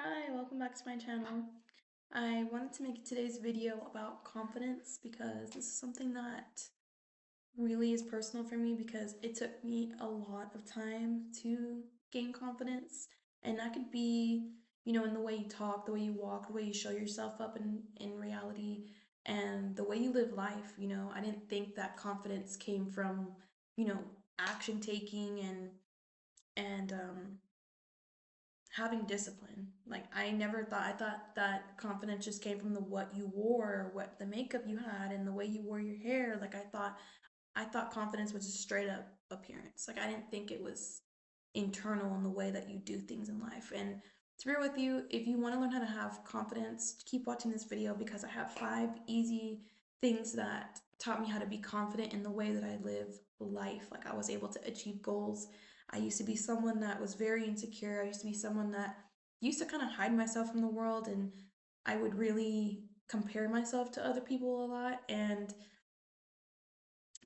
Hi, welcome back to my channel. I wanted to make today's video about confidence because this is something that really is personal for me because it took me a lot of time to gain confidence. And that could be, in the way you talk, the way you walk, the way you show yourself up in reality, and the way you live life. I didn't think that confidence came from, you know, action taking and having discipline. Like I thought that confidence just came from the what you wore, what the makeup you had, and the way you wore your hair. Like I thought confidence was just straight up appearance. Like I didn't think it was internal in the way that you do things in life. And to be real with you, if you want to learn how to have confidence, keep watching this video because I have 5 easy things that taught me how to be confident in the way that I live life. Like I was able to achieve goals. I used to be someone that was very insecure. I used to be someone that used to kind of hide myself from the world, and I would really compare myself to other people a lot. And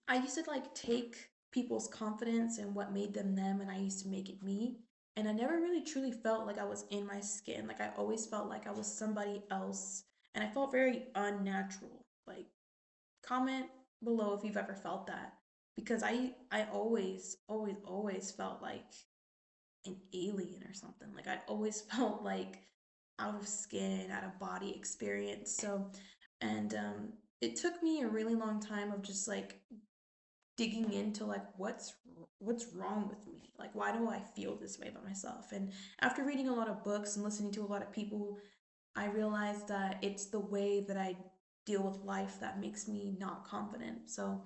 I used to like take people's confidence and what made them them, and I used to make it me. And I never really truly felt like I was in my skin. Like I always felt like I was somebody else, and I felt very unnatural. Like comment below if you've ever felt that, because I always felt like an alien or something. Like I always felt like out of skin, out of body experience. And it took me a really long time of just like digging into like what's wrong with me, like why do I feel this way about myself. And after reading a lot of books and listening to a lot of people, I realized that it's the way that I deal with life that makes me not confident. So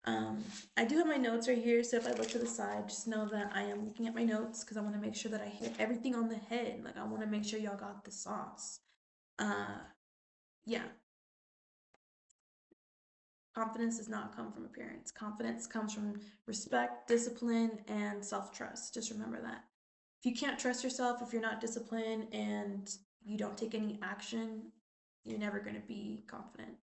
I do have my notes right here, so if I look to the side, just know that I am looking at my notes because I want to make sure that I hit everything on the head. Like I want to make sure y'all got the sauce. uh yeah. Confidence does not come from appearance. Confidence comes from respect, discipline, and self trust. Just remember that. If you can't trust yourself, if you're not disciplined, and you don't take any action, you're never going to be confident.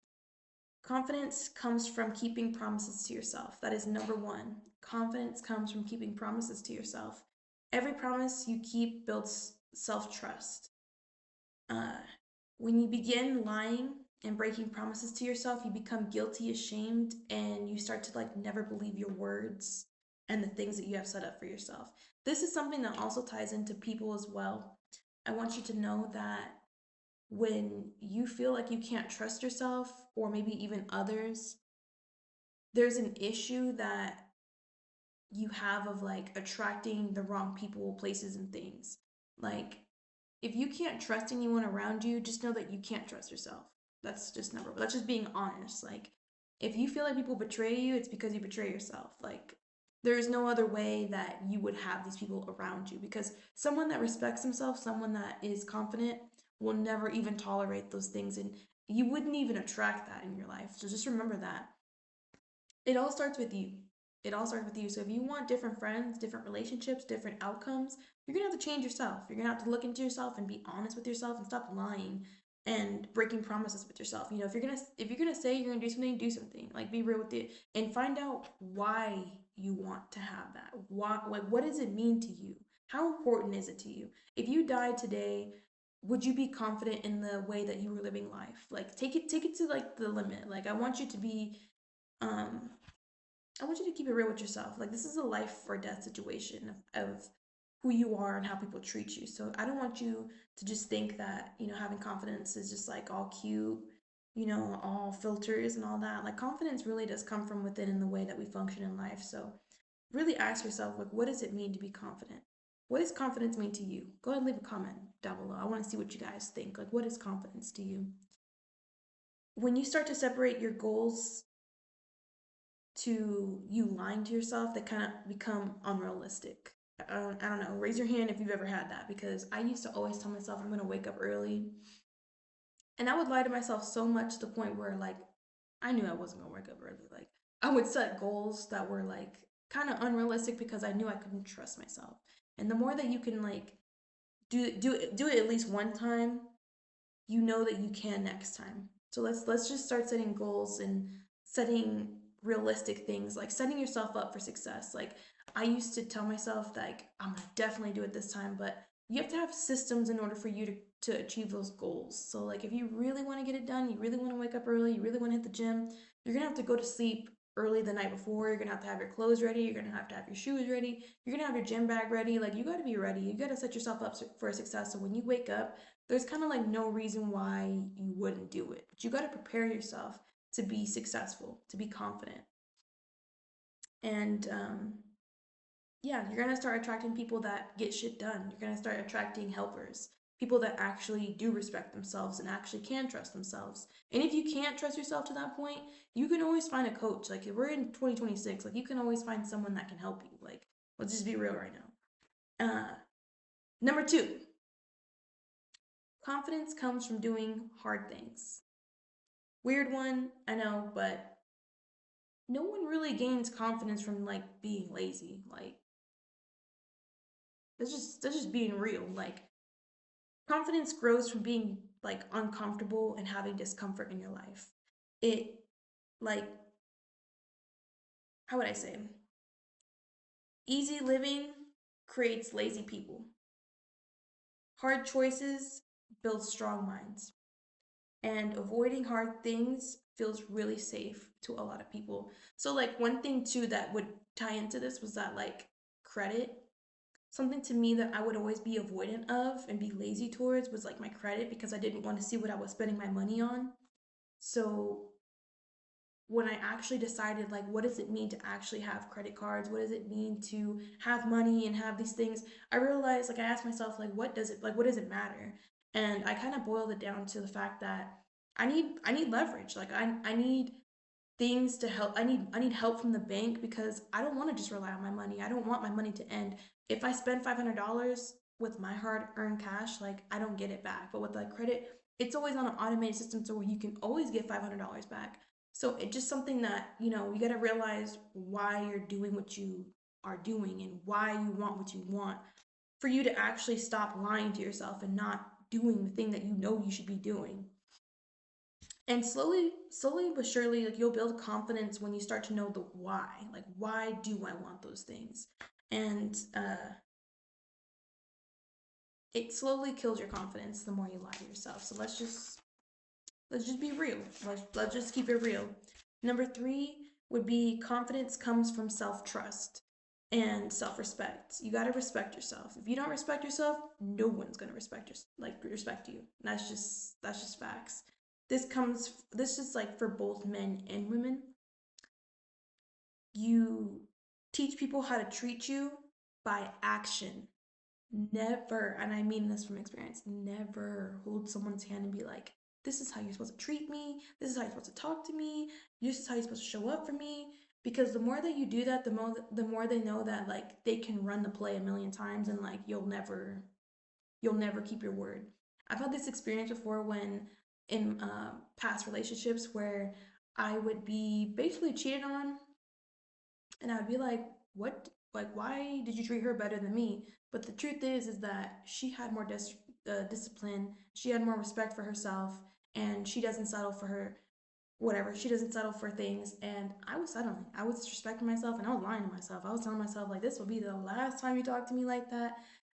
Confidence comes from keeping promises to yourself. That is number one. Confidence comes from keeping promises to yourself. Every promise you keep builds self trust. Uh, when you begin lying and breaking promises to yourself, you become guilty, ashamed, and you start to like never believe your words and the things that you have set up for yourself. This is something that also ties into people as well. I want you to know that when you feel like you can't trust yourself or maybe even others, there's an issue that you have of like attracting the wrong people, places, and things. Like, if you can't trust anyone around you, just know that you can't trust yourself. That's just number one. That's just being honest. Like, if you feel like people betray you, it's because you betray yourself. Like, there's no other way that you would have these people around you because someone that respects himself, someone that is confident, will never even tolerate those things, and you wouldn't even attract that in your life. So just remember that. It all starts with you. It all starts with you. So if you want different friends, different relationships, different outcomes, you're gonna have to change yourself. You're gonna have to look into yourself and be honest with yourself and stop lying and breaking promises with yourself. If you're gonna say you're gonna do something. Like be real with it and find out why you want to have that. Why, like, what does it mean to you? How important is it to you? If you died today, would you be confident in the way that you were living life? Like take it to like the limit. Like um I want you to keep it real with yourself. Like this is a life or death situation of who you are and how people treat you. So I don't want you to just think that, having confidence is just like all cute, all filters and all that. Like confidence really does come from within in the way that we function in life. So really ask yourself, like, what does it mean to be confident? What does confidence mean to you? Go ahead and leave a comment down below. I want to see what you guys think. Like, what is confidence to you? When you start to separate your goals to you lying to yourself, that kind of become unrealistic. I don't know. Raise your hand if you've ever had that because I used to always tell myself I'm going to wake up early. And I would lie to myself so much to the point where, like, I knew I wasn't going to wake up early. Like, I would set goals that were, like, kind of unrealistic because I knew I couldn't trust myself. And the more that you can, like, do it at least one time, you know that you can next time. So let's just start setting goals and setting realistic things, like setting yourself up for success. Like I used to tell myself that, like, I'm gonna definitely do it this time, but you have to have systems in order for you to achieve those goals. So like if you really want to get it done, you really want to wake up early, you really want to hit the gym, you're gonna have to go to sleep early the night before. You're gonna have to have your clothes ready. You're gonna have to have your shoes ready. You're gonna have your gym bag ready. Like you got to be ready. You got to set yourself up for success. So when you wake up, there's kind of like no reason why you wouldn't do it. But you got to prepare yourself to be successful, to be confident, and yeah, you're gonna start attracting people that get shit done. You're gonna start attracting helpers, people that actually do respect themselves and actually can trust themselves. And if you can't trust yourself to that point, you can always find a coach. Like if we're in 2026, like you can always find someone that can help you. Like let's just be real right now. Number two, confidence comes from doing hard things. Weird one, I know, but no one really gains confidence from like being lazy. Like that's just being real. Like confidence grows from being like uncomfortable and having discomfort in your life. It like how would I say? Easy living creates lazy people. Hard choices build strong minds. And avoiding hard things feels really safe to a lot of people. So like one thing too that would tie into this was that like credit, something to me that I would always be avoidant of and be lazy towards was like my credit because I didn't want to see what I was spending my money on. So when I actually decided like what does it mean to actually have credit cards? What does it mean to have money and have these things? I realized like I asked myself like what does it matter? And I kind of boiled it down to the fact that I need leverage. Like I need things to help. I need help from the bank because I don't want to just rely on my money. I don't want my money to end. If I spend $500 with my hard-earned cash, like I don't get it back. But with like credit, it's always on an automated system so where you can always get $500 back. So it's just something that, you got to realize why you're doing what you are doing and why you want what you want for you to actually stop lying to yourself and not doing the thing that you know you should be doing. And slowly but surely, like you'll build confidence when you start to know the why. Like, why do I want those things? And it slowly kills your confidence the more you lie to yourself. So let's just be real. Let's just keep it real. Number three would be confidence comes from self trust and self respect. You got to respect yourself. If you don't respect yourself, no one's gonna respect you. And that's just facts. This is like for both men and women. You teach people how to treat you by action. Never, and I mean this from experience, never hold someone's hand and be like, this is how you're supposed to treat me. This is how you're supposed to talk to me. This is how you're supposed to show up for me. Because the more that you do that, the more they know that like they can run the play a million times and like you'll never keep your word. I've had this experience before when in past relationships where I would be basically cheated on and I'd be like, what? Like, why did you treat her better than me? But the truth is that she had more discipline. She had more respect for herself, and she doesn't settle for her whatever. She doesn't settle for things. And I was settling. I was disrespecting myself, and I was lying to myself. I was telling myself like, this will be the last time you talk to me like that.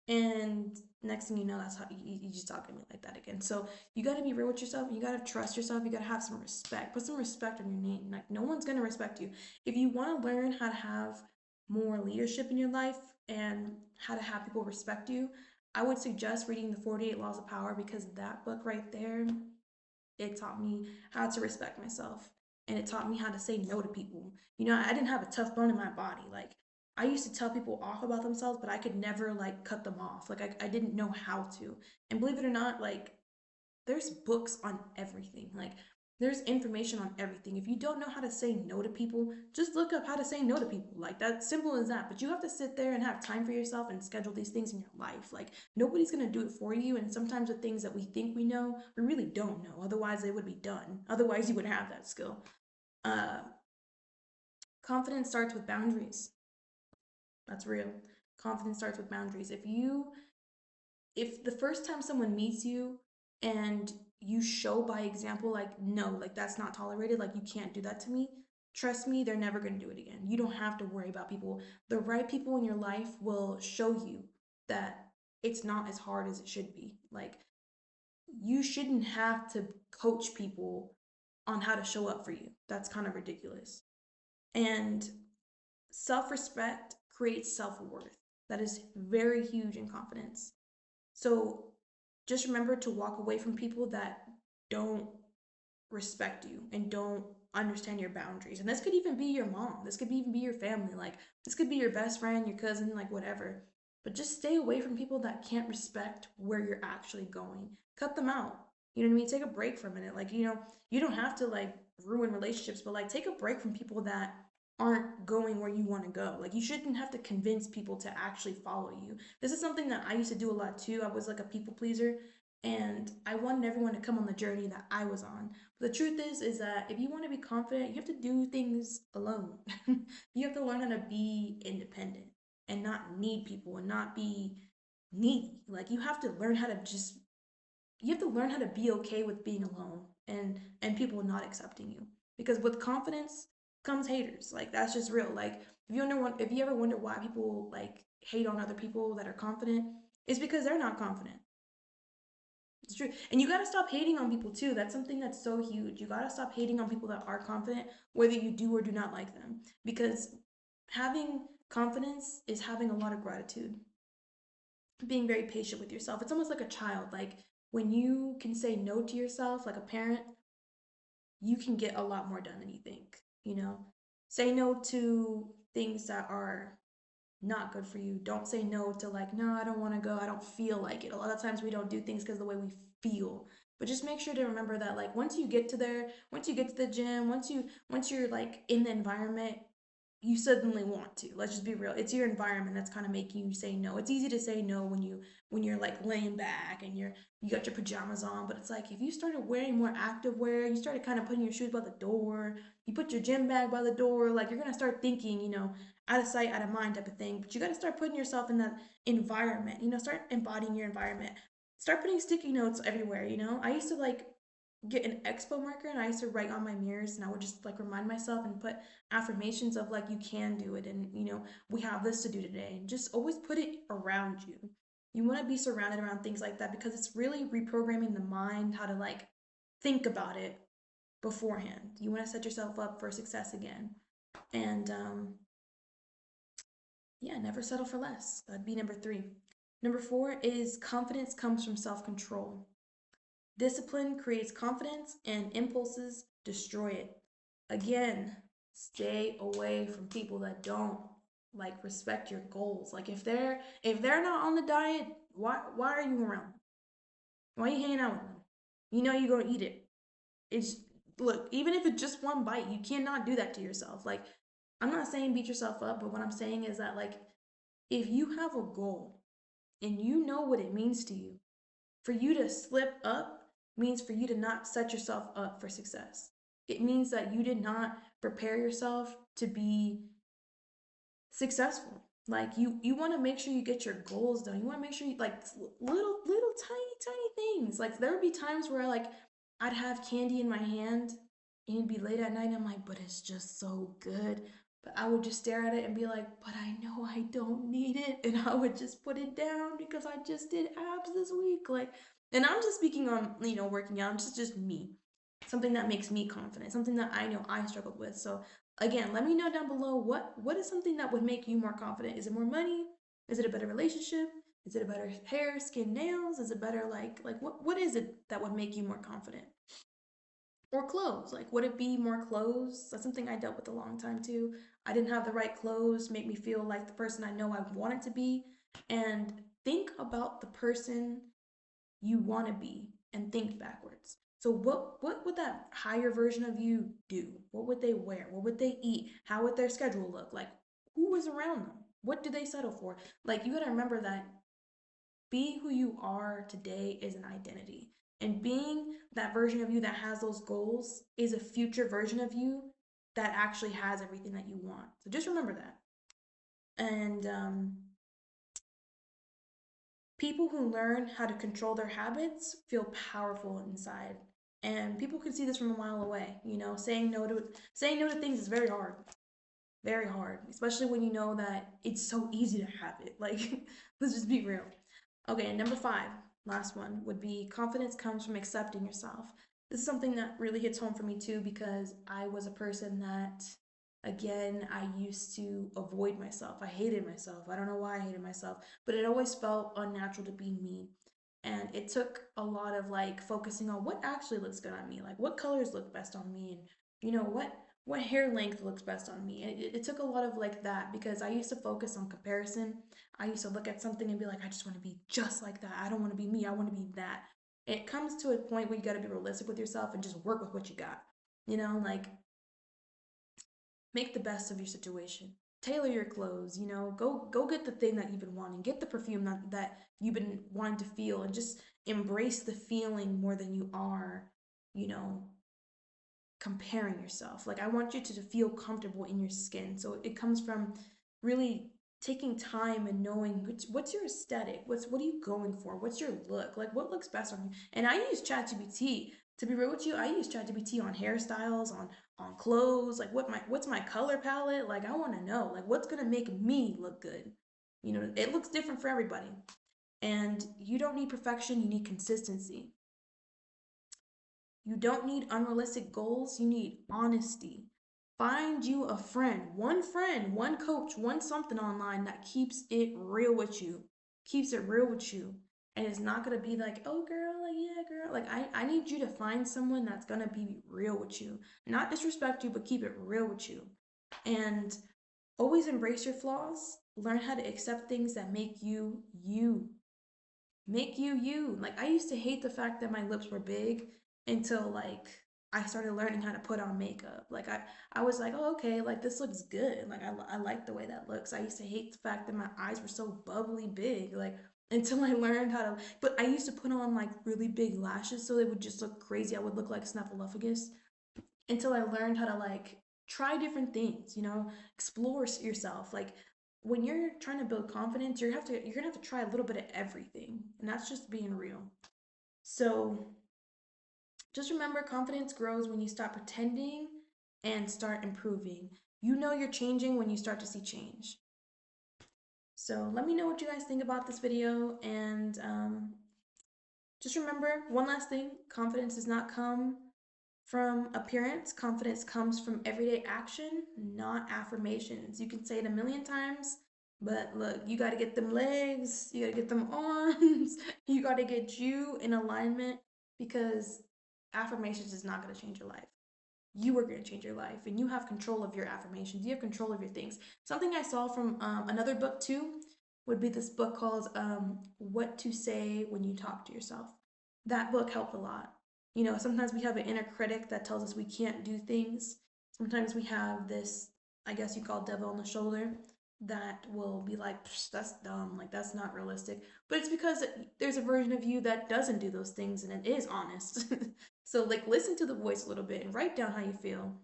And next thing you know, that's how you just talk to me like that again. So you got to be real with yourself. You got to trust yourself. You got to have some respect. Put some respect on your name. Like no one's gonna respect you if you want to learn how to have more leadership in your life and how to have people respect you. I would suggest reading the 48 Laws of Power because that book right there, it taught me how to respect myself and it taught me how to say no to people. I didn't have a tough bone in my body. Like I used to tell people off about themselves, but I could never like cut them off. Like I didn't know how to. And believe it or not, like there's books on everything. Like there's information on everything. If you don't know how to say no to people, just look up how to say no to people. Like that simple as that. But you have to sit there and have time for yourself and schedule these things in your life. Like nobody's going to do it for you and sometimes the things that we think we know, we really don't know. Otherwise they would be done. Otherwise you would have that skill. Uh confidence starts with boundaries. That's real. Confidence starts with boundaries. If the first time someone meets you and you show by example like no, like that's not tolerated, like you can't do that to me, trust me, they're never going to do it again. You don't have to worry about people. The right people in your life will show you that it's not as hard as it should be. Like, you shouldn't have to coach people on how to show up for you. That's kind of ridiculous. And self respect creates self worth. That is very huge in confidence. So just remember to walk away from people that don't respect you and don't understand your boundaries. And this could even be your mom. This could even be your family. Like, this could be your best friend, your cousin, like whatever. But just stay away from people that can't respect where you're actually going. Cut them out. You know what I mean? Take a break for a minute. Like, you don't have to like ruin relationships, but like take a break from people that aren't going where you want to go. Like, you shouldn't have to convince people to actually follow you. This is something that I used to do a lot too. I was like a people pleaser, and I wanted everyone to come on the journey that I was on. But the truth is that if you want to be confident, you have to do things alone. You have to learn how to be independent and not need people and not be needy. Like, you have to learn how to be okay with being alone and people not accepting you. Because with confidence comes haters. Like, that's just real. Like, if you ever wonder why people like hate on other people that are confident, it's because they're not confident. It's true. And you got to stop hating on people too. That's something that's so huge. You got to stop hating on people that are confident, whether you do or do not like them. Because having confidence is having a lot of gratitude, being very patient with yourself. It's almost like a child. Like, when you can say no to yourself, like a parent, you can get a lot more done than you think, you know? Say no to things that are not good for you. Don't say no to like, no, I don't want to go. I don't feel like it. A lot of times we don't do things because of the way we feel. But just make sure to remember that like once you get to the gym, once you're like in the environment, you suddenly want to. Let's just be real. It's your environment that's kind of making you say no. It's easy to say no when you're like laying back and you got your pajamas on, but it's like if you started wearing more active wear, you started kind of putting your shoes by the door, you put your gym bag by the door, like you're gonna start thinking, out of sight, out of mind type of thing. But you gotta start putting yourself in that environment, start embodying your environment. Start putting sticky notes everywhere. I used to like get an expo marker and I used to write on my mirrors and I would just like remind myself and put affirmations of like you can do it and we have this to do today and just always put it around you. You want to be surrounded around things like that because it's really reprogramming the mind how to like think about it beforehand. You want to set yourself up for success again. And yeah, never settle for less. That'd be number 3. Number 4 is confidence comes from self-control. Discipline creates confidence and impulses destroy it. Again, stay away from people that don't like respect your goals. Like, if they're not on the diet, why are you around? Why are you hanging out with them? You're gonna eat it. It's Look, even if it's just one bite, you cannot do that to yourself. Like, I'm not saying beat yourself up, but what I'm saying is that like if you have a goal and you know what it means to you, for you to slip up means for you to not set yourself up for success. It means that you did not prepare yourself to be successful. Like, you want to make sure you get your goals done. You want to make sure you like little tiny things. Like, there would be times where like I'd have candy in my hand and it'd be late at night and I'm like, but it's just so good. But I would just stare at it and be like, but I know I don't need it. And I would just put it down because I just did abs this week. Like, and I'm just speaking on, working out. Just me. Something that makes me confident, something that I know I struggled with. So again, let me know down below what is something that would make you more confident. Is it more money? Is it a better relationship? Is it a better hair, skin, nails? Is it better like what is it that would make you more confident? Or clothes. Like, would it be more clothes? That's something I dealt with a long time too. I didn't have the right clothes, make me feel like the person I know I wanted to be. And think about the person you want to be and think backwards. So what would that higher version of you do? What would they wear? What would they eat? How would their schedule look? Like, who was around them? What do they settle for? Like, you got to remember that being who you are today is an identity. And being that version of you that has those goals is a future version of you that actually has everything that you want. So just remember that. And people who learn how to control their habits feel powerful inside. And people can see this from a mile away. Saying no to things is very hard. Very hard. Especially when you know that it's so easy to have it. Like, let's just be real. Okay, and number five, last one, would be confidence comes from accepting yourself. This is something that really hits home for me too because I was a person that, again, I used to avoid myself. I hated myself. I don't know why I hated myself, but it always felt unnatural to be me. And it took a lot of like focusing on what actually looks good on me, like what colors look best on me, and what hair length looks best on me. And it took a lot of like that because I used to focus on comparison. I used to look at something and be like, I just want to be just like that. I don't want to be me. I want to be that. It comes to a point where you got to be realistic with yourself and just work with what you got. Like make the best of your situation. Tailor your clothes, go get the thing that you've been wanting. Get the perfume that you've been wanting to feel and just embrace the feeling more than you are, you know, comparing yourself. Like I want you to feel comfortable in your skin. So it comes from really taking time and knowing what's your aesthetic, what are you going for, what's your look, like what looks best on you. And I use ChatGPT to be real with you. I use ChatGPT on hairstyles, on clothes, like what's my color palette. Like I want to know like what's gonna make me look good. It looks different for everybody, and you don't need perfection. You need consistency. You don't need unrealistic goals, you need honesty. Find you a friend, one coach, one something online that keeps it real with you. Keeps it real with you. And it's not gonna be like, oh girl, like yeah, girl. Like I need you to find someone that's gonna be real with you. Not disrespect you, but keep it real with you. And always embrace your flaws. Learn how to accept things that make you you. Make you you. Like I used to hate the fact that my lips were big until like I started learning how to put on makeup. Like I was like, oh okay, like this looks good. Like I like the way that looks. I used to hate the fact that my eyes were so bubbly big. Like until I learned how to. But I used to put on like really big lashes so they would just look crazy. I would look like Snuffleupagus until I learned how to like try different things, explore yourself. Like when you're trying to build confidence, you're gonna have to try a little bit of everything, and that's just being real. So just remember, confidence grows when you stop pretending and start improving. You know you're changing when you start to see change. So let me know what you guys think about this video, and just remember one last thing: confidence does not come from appearance. Confidence comes from everyday action, not affirmations. You can say it a million times, but look, you got to get them legs, you got to get them arms, you got to get you in alignment because affirmations is not going to change your life. You are going to change your life, and you have control of your affirmations. You have control of your things. Something I saw from another book too would be this book called What to Say When You Talk to Yourself. That book helped a lot. Sometimes we have an inner critic that tells us we can't do things. Sometimes we have this, I guess you call devil on the shoulder, that will be like, that's dumb, like that's not realistic. But it's because there's a version of you that doesn't do those things and it is honest. So like listen to the voice a little bit and write down how you feel.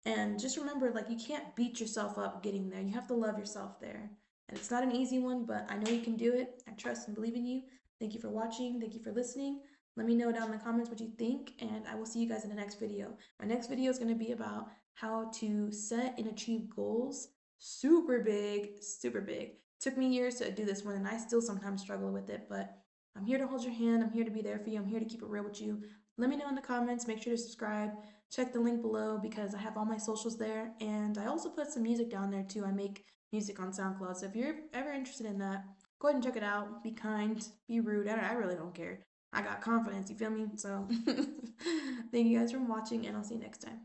And just remember, like, you can't beat yourself up getting there. You have to love yourself there. And it's not an easy one, but I know you can do it. I trust and believe in you. Thank you for watching. Thank you for listening. Let me know down in the comments what you think, and I will see you guys in the next video. My next video is going to be about how to set and achieve goals super big, super big. It took me years to do this one, and I still sometimes struggle with it, but I'm here to hold your hand. I'm here to be there for you. I'm here to keep it real with you. Let me know in the comments. Make sure to subscribe. Check the link below because I have all my socials there, and I also put some music down there too. I make music on SoundCloud, so if you're ever interested in that, go ahead and check it out. Be kind, be rude. I really don't care. I got confidence, you feel me? So thank you guys for watching, and I'll see you next time.